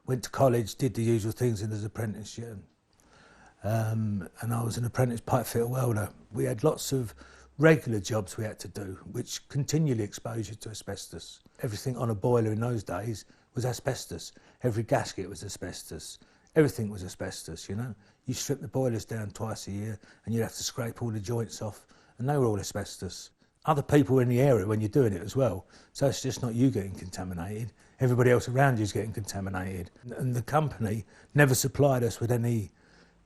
Went to college, did the usual things in his apprenticeship. And I was an apprentice pipe fitter welder. We had lots of regular jobs we had to do, which continually exposed you to asbestos. Everything on a boiler in those days was asbestos. Every gasket was asbestos. Everything was asbestos, you know. You strip the boilers down twice a year and you'd have to scrape all the joints off, and they were all asbestos. Other people were in the area when you're doing it as well, so it's just not you getting contaminated, everybody else around you is getting contaminated. And the company never supplied us with any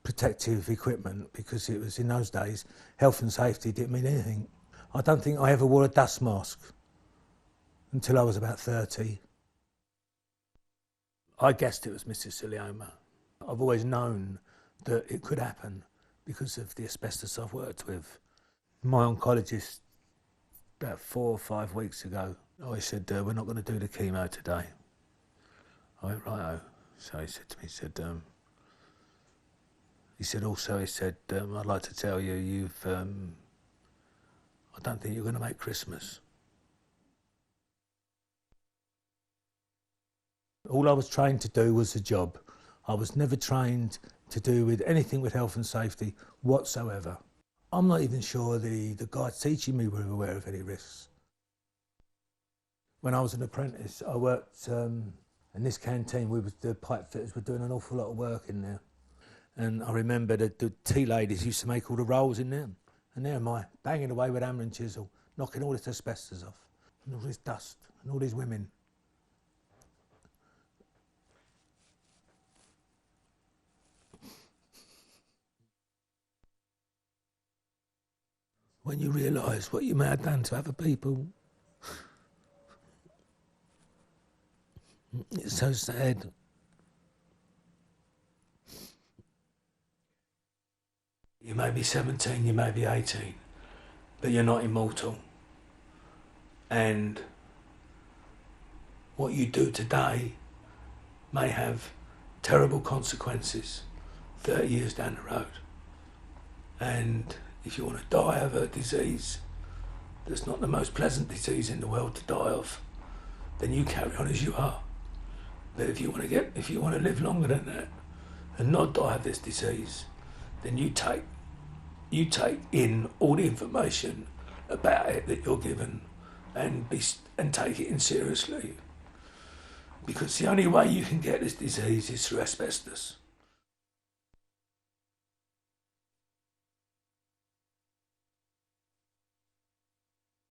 protective equipment because it was, in those days, health and safety didn't mean anything. I don't think I ever wore a dust mask until I was about 30. I guessed it was mesothelioma. I've always known that it could happen because of the asbestos I've worked with. My oncologist, about 4 or 5 weeks ago, I said, we're not going to do the chemo today. I went, righto. So he said to me, he said, I'd like to tell you, I don't think you're going to make Christmas. All I was trained to do was a job. I was never trained to do with anything with health and safety whatsoever. I'm not even sure the guys teaching me were aware of any risks. When I was an apprentice, I worked in this canteen. The pipe fitters were doing an awful lot of work in there. And I remember that the tea ladies used to make all the rolls in there. And there am I, banging away with hammer and chisel, knocking all this asbestos off, and all this dust, and all these women. When you realise what you may have done to other people, it's so sad. You may be 17, you may be 18, but you're not immortal. And what you do today may have terrible consequences 30 years down the road. And if you want to die of a disease that's not the most pleasant disease in the world to die of, then you carry on as you are. But if you want to live longer than that and not die of this disease, then you take in all the information about it that you're given and take it in seriously. Because the only way you can get this disease is through asbestos.